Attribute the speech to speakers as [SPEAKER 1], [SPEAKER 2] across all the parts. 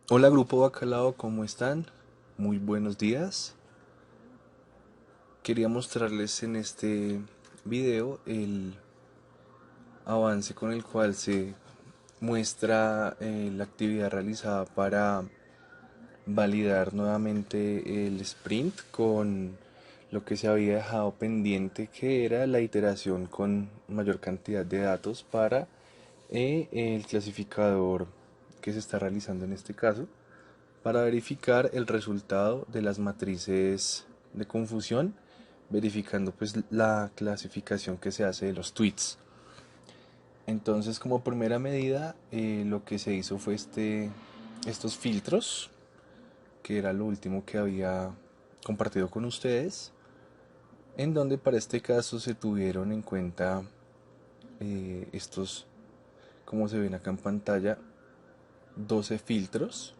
[SPEAKER 1] Hola Grupo Bacalao, ¿cómo están? Muy buenos días. Quería mostrarles en este video el avance con el cual se muestra la actividad realizada para validar nuevamente el sprint con lo que se había dejado pendiente, que era la iteración con mayor cantidad de datos para el clasificador que se está realizando en este caso, para verificar el resultado de las matrices de confusión, verificando pues la clasificación que se hace de los tweets. Entonces, como primera medida, lo que se hizo fue estos filtros, que era lo último que había compartido con ustedes, en donde para este caso se tuvieron en cuenta estos, como se ven acá en pantalla, 12 filtros,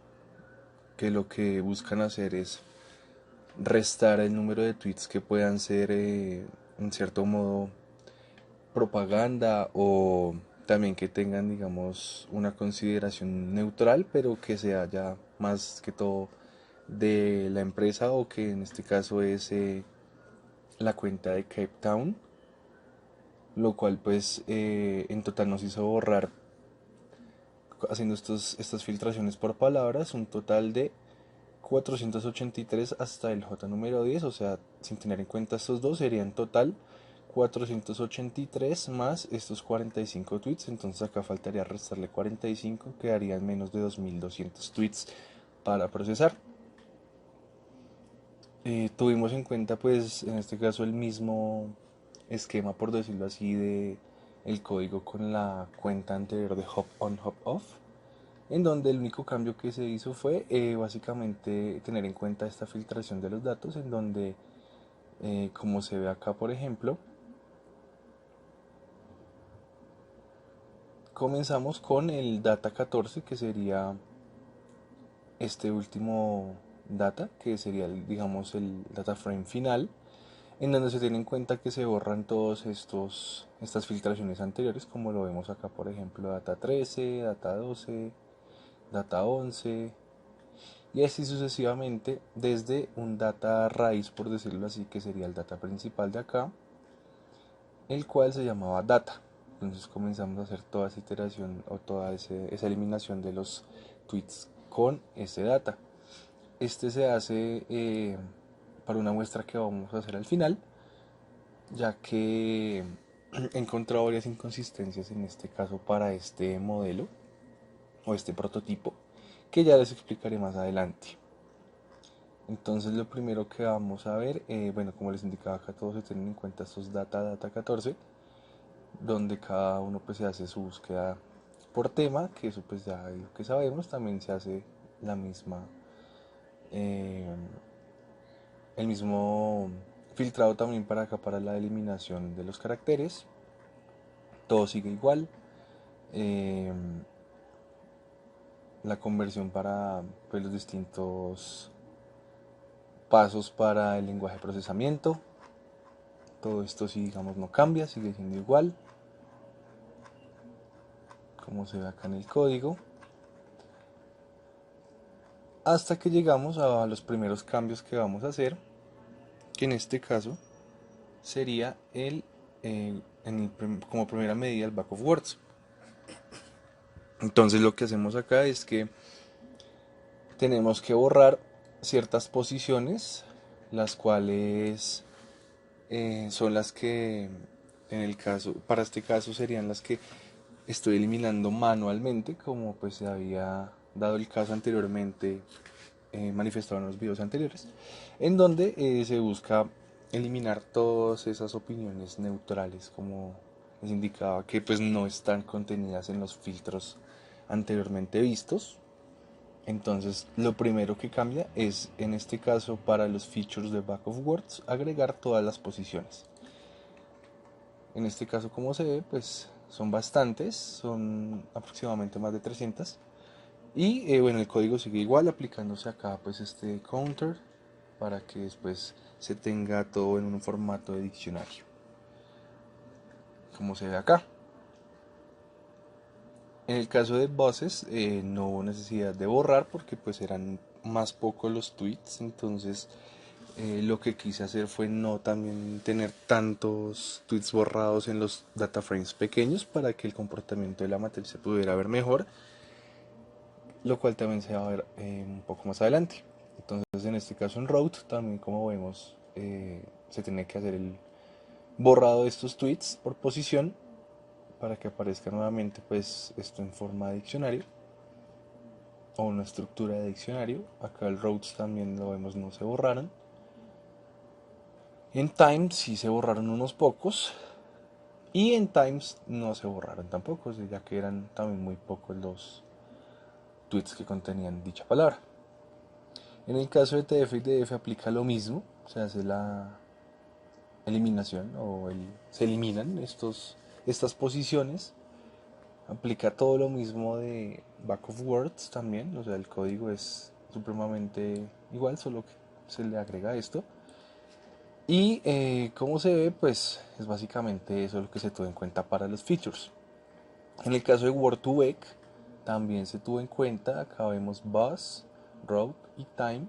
[SPEAKER 1] que lo que buscan hacer es restar el número de tweets que puedan ser en cierto modo propaganda, o también que tengan, digamos, una consideración neutral, pero que sea ya más que todo de la empresa, o que en este caso es la cuenta de Cape Town, lo cual pues en total nos hizo borrar, haciendo estas filtraciones por palabras, un total de 483 hasta el J número 10, o sea, sin tener en cuenta estos dos, serían total 483 más estos 45 tweets. Entonces acá faltaría restarle 45, quedarían menos de 2200 tweets para procesar. Tuvimos en cuenta pues en este caso el mismo esquema, por decirlo así, de el código con la cuenta anterior de Hop on Hop off, en donde el único cambio que se hizo fue básicamente tener en cuenta esta filtración de los datos, en donde, como se ve acá, por ejemplo, comenzamos con el data 14, que sería este último data, que sería, digamos, el data frame final, en donde se tiene en cuenta que se borran todos estas filtraciones anteriores, como lo vemos acá, por ejemplo, data 13, data 12, data 11, y así sucesivamente, desde un data raíz, por decirlo así, que sería el data principal de acá, el cual se llamaba data. Entonces comenzamos a hacer toda esa iteración, o toda esa eliminación de los tweets con ese data. Este se hace para una muestra que vamos a hacer al final, ya que he encontrado varias inconsistencias en este caso para este modelo o este prototipo, que ya les explicaré más adelante. Entonces lo primero que vamos a ver, bueno, como les indicaba acá, todos se tienen en cuenta estos data 14, donde cada uno pues se hace su búsqueda por tema, que eso pues ya es lo que sabemos. También se hace la misma, eh, el mismo filtrado también para acá, para la eliminación de los caracteres. Todo sigue igual. Eh, la conversión para pues, los distintos pasos para el lenguaje de procesamiento. Todo esto sí, digamos, no cambia, sigue siendo igual, como se ve acá en el código. Hasta que llegamos a los primeros cambios que vamos a hacer, que en este caso sería como primera medida el back of words. Entonces lo que hacemos acá es que tenemos que borrar ciertas posiciones, las cuales son las que en el caso, para este caso serían las que estoy eliminando manualmente, como pues se había dado el caso anteriormente, manifestado en los videos anteriores, en donde se busca eliminar todas esas opiniones neutrales, como les indicaba, que pues no están contenidas en los filtros anteriormente vistos. Entonces lo primero que cambia es, en este caso, para los features de back of words, agregar todas las posiciones. En este caso, como se ve, pues son bastantes, son aproximadamente más de 300. Y bueno, el código sigue igual, aplicándose acá pues este counter, para que después se tenga todo en un formato de diccionario, como se ve acá. En el caso de buses, no hubo necesidad de borrar porque pues eran más pocos los tweets, entonces lo que quise hacer fue no también tener tantos tweets borrados en los data frames pequeños para que el comportamiento de la matriz se pudiera ver mejor, lo cual también se va a ver un poco más adelante. Entonces en este caso en route también, como vemos, se tiene que hacer el borrado de estos tweets por posición para que aparezca nuevamente pues esto en forma de diccionario o una estructura de diccionario. Acá el routes también lo vemos, no se borraron. En times sí se borraron unos pocos y en times no se borraron tampoco, ya que eran también muy pocos los tweets que contenían dicha palabra. En el caso de TF y DF aplica lo mismo, se hace la eliminación se eliminan estas posiciones. Aplica todo lo mismo de back of words también, o sea, el código es supremamente igual, solo que se le agrega esto. Y como se ve, pues es básicamente eso lo que se tuvo en cuenta para los features. En el caso de Word2Vec también se tuvo en cuenta, acá vemos bus, route y time.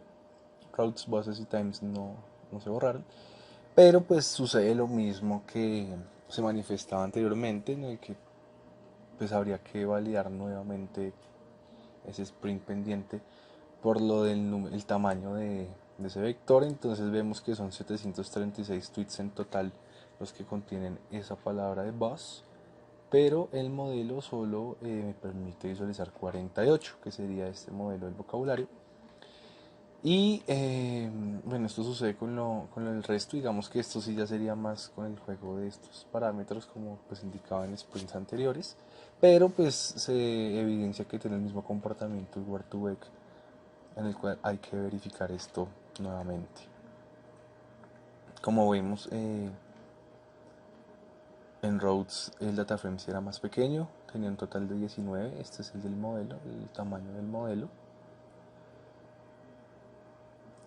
[SPEAKER 1] Routes, buses y times no se borraron, pero pues sucede lo mismo que se manifestaba anteriormente, en el que pues habría que validar nuevamente ese sprint pendiente por lo del el tamaño de ese vector. Entonces vemos que son 736 tweets en total los que contienen esa palabra de bus, pero el modelo solo me permite visualizar 48, que sería este modelo del vocabulario. Y bueno, esto sucede con el resto. Digamos que esto sí ya sería más con el juego de estos parámetros, como pues indicaba en sprints anteriores, pero pues se evidencia que tiene el mismo comportamiento el Word2Vec, en el cual hay que verificar esto nuevamente. Como vemos, en Roads el data frame sí era más pequeño, tenía un total de 19. Este es el del modelo, el tamaño del modelo.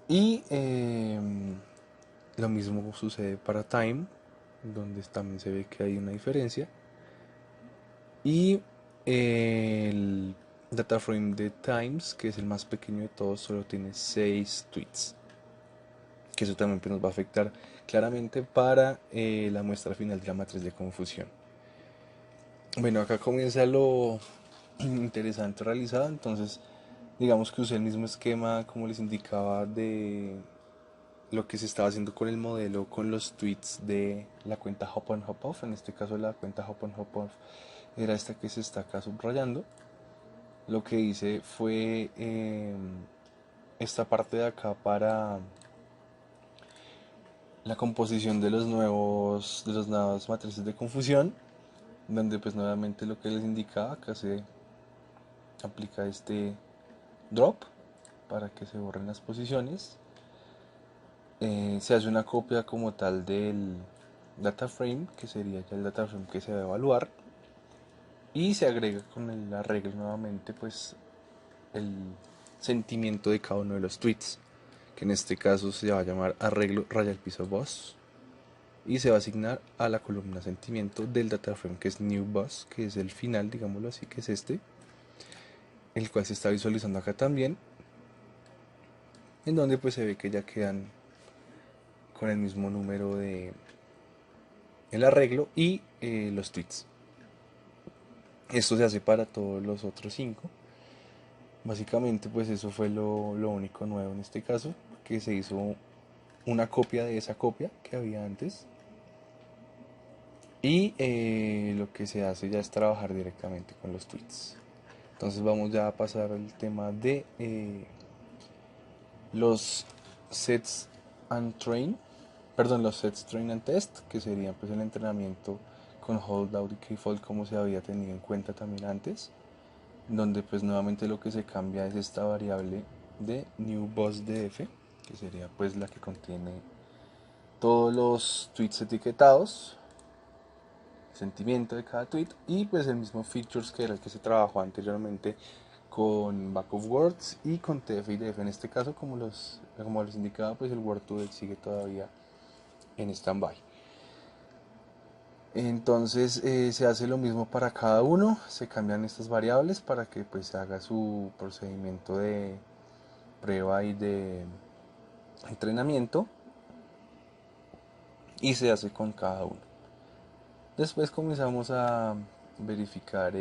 [SPEAKER 1] Y lo mismo sucede para Time, donde también se ve que hay una diferencia. Y el data frame de Times, que es el más pequeño de todos, solo tiene 6 tweets. Que eso también nos va a afectar claramente para la muestra final de la matriz de confusión. Bueno, acá comienza lo interesante realizado. Entonces, digamos que usé el mismo esquema, como les indicaba, de lo que se estaba haciendo con el modelo, con los tweets de la cuenta Hop on Hop Off. En este caso la cuenta Hop on Hop Off era esta que se está acá subrayando. Lo que hice fue esta parte de acá para la composición de de los nuevas matrices de confusión, donde pues nuevamente lo que les indicaba, acá se aplica este drop para que se borren las posiciones. Se hace una copia como tal del data frame, que sería ya el data frame que se va a evaluar, y se agrega con el arreglo nuevamente pues el sentimiento de cada uno de los tweets, que en este caso se va a llamar arreglo raya al piso boss, y se va a asignar a la columna sentimiento del data frame que es new boss, que es el final, digámoslo así, que es este, el cual se está visualizando acá también, en donde pues se ve que ya quedan con el mismo número de el arreglo y los tweets. Esto se hace para todos los otros 5. Básicamente pues eso fue lo único nuevo en este caso, que se hizo una copia de esa copia que había antes. Y lo que se hace ya es trabajar directamente con los tweets. Entonces vamos ya a pasar al tema de los sets and train, perdón, los sets train and test, que serían pues el entrenamiento con holdout y keyfold como se había tenido en cuenta también antes, donde pues nuevamente lo que se cambia es esta variable de new boss df, que sería pues la que contiene todos los tweets etiquetados, sentimiento de cada tweet, y pues el mismo features que era el que se trabajó anteriormente con back of words y con tf y df. En este caso, como les indicaba, pues el word2 sigue todavía en standby. Entonces se hace lo mismo para cada uno, se cambian estas variables para que pues se haga su procedimiento de prueba y de entrenamiento y se hace con cada uno. Después comenzamos a verificar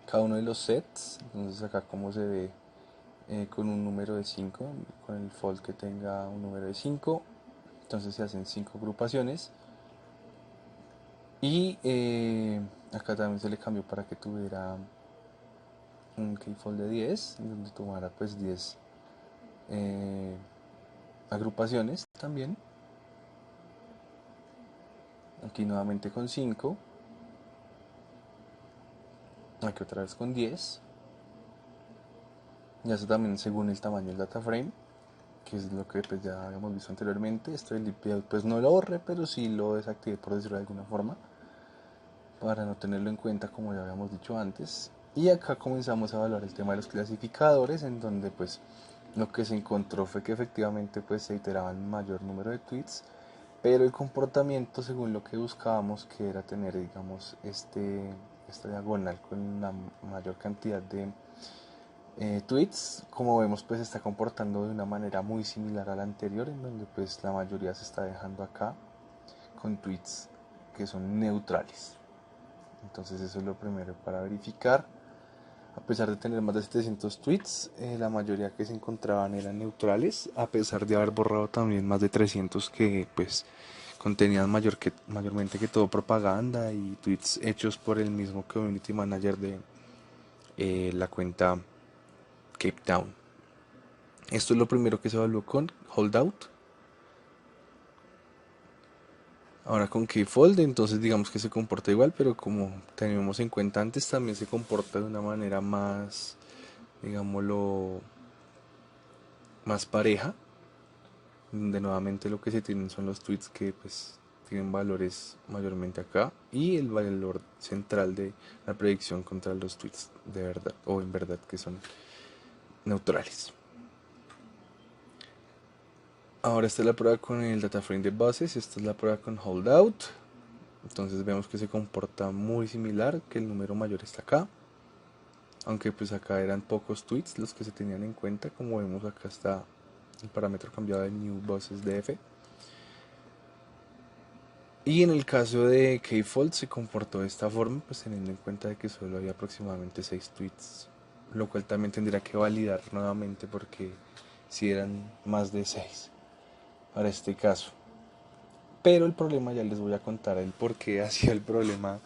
[SPEAKER 1] cada uno de los sets. Entonces acá como se ve con un número de 5, con el fold que tenga un número de 5. Entonces se hacen 5 agrupaciones. Y acá también se le cambió para que tuviera un keyfold de 10, donde tomara pues 10 eh, agrupaciones también. Aquí nuevamente con 5. Aquí otra vez con 10. Y eso también según el tamaño del data frame, que es lo que pues ya habíamos visto anteriormente. Esto del DPI pues no lo borré, pero sí lo desactivé por decirlo de alguna forma, para no tenerlo en cuenta como ya habíamos dicho antes. Y acá comenzamos a evaluar el tema de los clasificadores, en donde pues lo que se encontró fue que efectivamente pues se iteraban mayor número de tweets, pero el comportamiento según lo que buscábamos, que era tener digamos esta diagonal con la mayor cantidad de tweets, como vemos pues se está comportando de una manera muy similar a la anterior, en donde pues la mayoría se está dejando acá con tweets que son neutrales. Entonces eso es lo primero para verificar. A pesar de tener más de 700 tweets, la mayoría que se encontraban eran neutrales, a pesar de haber borrado también más de 300 que pues contenían mayormente que todo propaganda y tweets hechos por el mismo community manager de la cuenta Cape Town. Esto es lo primero que se evaluó con Holdout. Ahora con Keyfold, entonces digamos que se comporta igual, pero como teníamos en cuenta antes, también se comporta de una manera más, digámoslo, más pareja, donde nuevamente lo que se tienen son los tweets que pues tienen valores mayormente acá y el valor central de la predicción contra los tweets de verdad o en verdad que son neutrales. Ahora esta es la prueba con el data frame de bases, esta es la prueba con holdout. Entonces vemos que se comporta muy similar, que el número mayor está acá, aunque pues acá eran pocos tweets los que se tenían en cuenta. Como vemos acá está el parámetro cambiado de new buses df. Y en el caso de kfold se comportó de esta forma, pues teniendo en cuenta de que solo había aproximadamente 6 tweets, lo cual también tendría que validar nuevamente porque si eran más de 6 para este caso. Pero el problema, ya les voy a contar el por qué ha sido el problema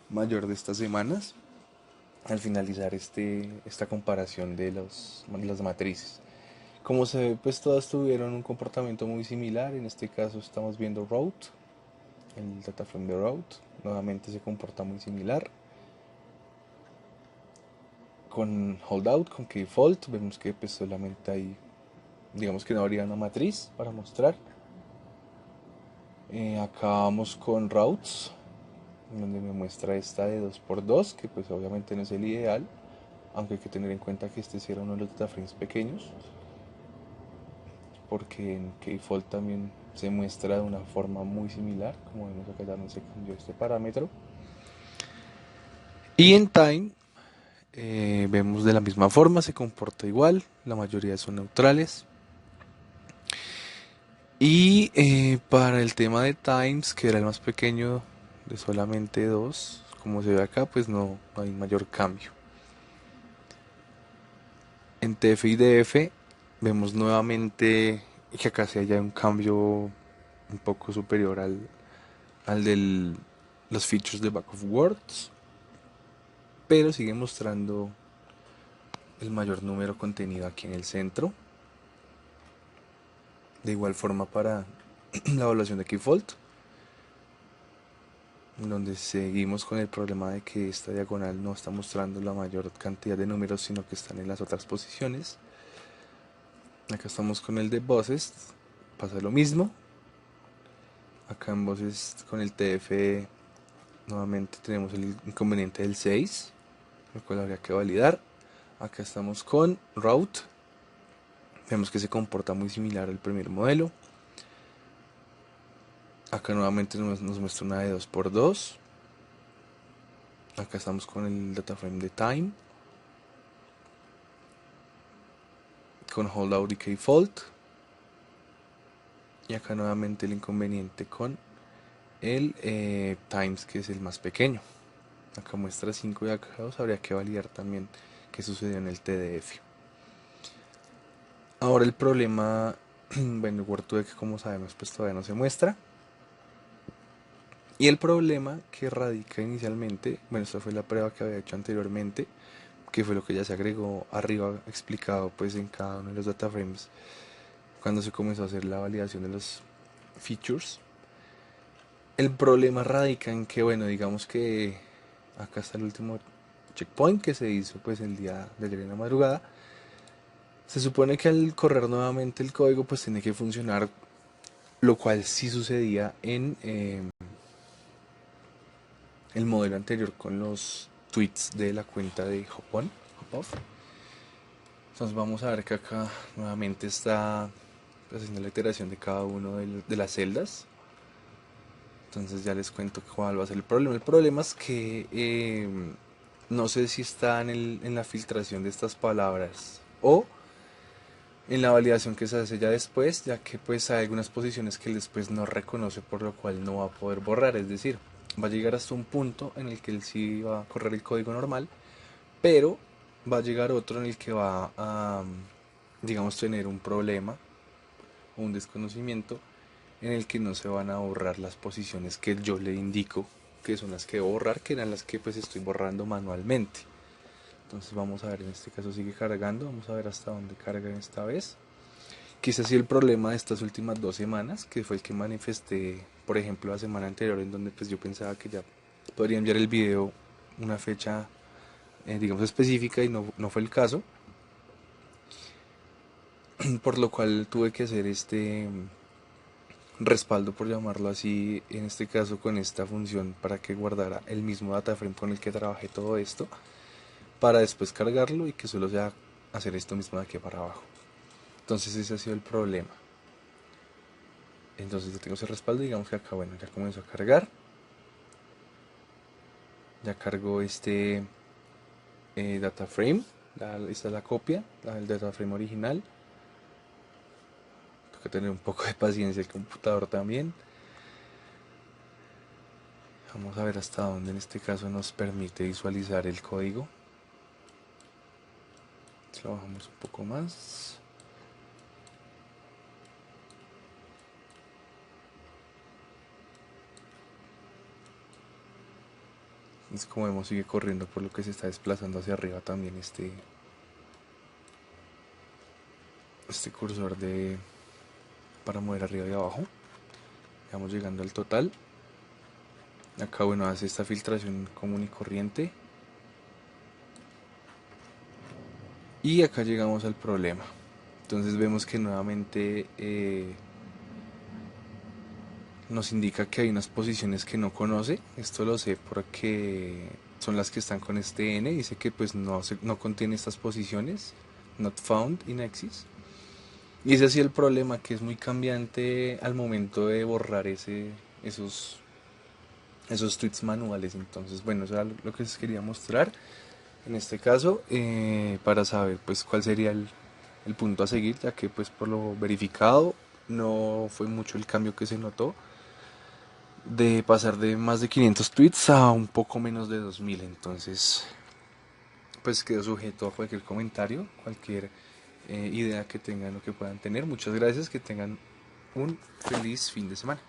[SPEAKER 1] mayor de estas semanas al finalizar esta comparación de las matrices. Como se ve, pues todas tuvieron un comportamiento muy similar. En este caso estamos viendo route, el data frame de route. Nuevamente se comporta muy similar. Con holdout, con keyfold, vemos que pues solamente hay, digamos que no habría una matriz para mostrar. Acá vamos con routes, donde me muestra esta de 2x2, que pues obviamente no es el ideal, aunque hay que tener en cuenta que este sí era uno de los data frames pequeños, porque en Keyfold también se muestra de una forma muy similar, como vemos acá también se cambió este parámetro. Y en Time vemos de la misma forma, se comporta igual, la mayoría son neutrales. Y para el tema de Times, que era el más pequeño de solamente 2, como se ve acá, pues no hay mayor cambio. En TF y DF vemos nuevamente que acá se haya un cambio un poco superior al de los features de Back of Words, pero sigue mostrando el mayor número contenido aquí en el centro. De igual forma para la evaluación de Keyfold, donde seguimos con el problema de que esta diagonal no está mostrando la mayor cantidad de números, sino que están en las otras posiciones. Acá estamos con el de voces, pasa lo mismo. Acá en voces con el TF nuevamente tenemos el inconveniente del 6, el cual habría que validar. Acá estamos con route, vemos que se comporta muy similar al primer modelo. Acá nuevamente nos muestra una de 2x2. Acá estamos con el data frame de time, con holdout decay fault, y acá nuevamente el inconveniente con el times, que es el más pequeño. Acá muestra 5 y acá 2. Habría que validar también qué sucedió en el TDF. Ahora el problema, bueno, el Word2Vec, como sabemos, pues todavía no se muestra. Y el problema que radica inicialmente, bueno, esta fue la prueba que había hecho anteriormente, que fue lo que ya se agregó arriba explicado pues en cada uno de los data frames cuando se comenzó a hacer la validación de los features. El problema radica en que, bueno, digamos que acá está el último checkpoint que se hizo pues el día de ayer en la madrugada. Se supone que al correr nuevamente el código pues tiene que funcionar, lo cual sí sucedía en el modelo anterior con los tweets de la cuenta de Hopoff. Entonces vamos a ver que acá nuevamente está haciendo la iteración de cada uno de las celdas. Entonces ya les cuento cuál va a ser el problema. El problema es que no sé si está en la filtración de estas palabras o en la validación que se hace ya después, ya que pues hay algunas posiciones que él después no reconoce, por lo cual no va a poder borrar. Es decir, va a llegar hasta un punto en el que él sí va a correr el código normal, pero va a llegar otro en el que va a, digamos, tener un problema o un desconocimiento en el que no se van a borrar las posiciones que yo le indico que son las que debo borrar, que eran las que pues estoy borrando manualmente. Entonces vamos a ver, en este caso sigue cargando, vamos a ver hasta dónde carga esta vez. Quizás sí el problema de estas últimas 2 semanas, que fue el que manifesté, por ejemplo, la semana anterior, en donde pues yo pensaba que ya podría enviar el video una fecha, digamos, específica, y no fue el caso. Por lo cual tuve que hacer este respaldo, por llamarlo así, en este caso con esta función, para que guardara el mismo data frame con el que trabajé todo esto, para después cargarlo y que solo sea hacer esto mismo de aquí para abajo. Entonces ese ha sido el problema. Entonces yo tengo ese respaldo, digamos que acá, bueno, ya comenzó a cargar. Ya cargó este data frame. Esta es la copia, el data frame original. Tengo que tener un poco de paciencia, el computador también. Vamos a ver hasta dónde en este caso nos permite visualizar el código. Trabajamos un poco más. Es como vemos, sigue corriendo, por lo que se está desplazando hacia arriba también este cursor para mover arriba y abajo. Vamos llegando al total. Acá, bueno, hace esta filtración común y corriente. Y acá llegamos al problema. Entonces vemos que nuevamente nos indica que hay unas posiciones que no conoce. Esto lo sé porque son las que están con este N. Dice que pues no contiene estas posiciones. Not found in Exis. Y ese ha sido el problema, que es muy cambiante al momento de borrar esos tweets manuales. Entonces, bueno, eso era lo que les quería mostrar en este caso, para saber pues cuál sería el punto a seguir, ya que pues por lo verificado no fue mucho el cambio que se notó de pasar de más de 500 tweets a un poco menos de 2000. Entonces pues quedo sujeto a cualquier comentario, cualquier idea que tengan o que puedan tener. Muchas gracias, que tengan un feliz fin de semana.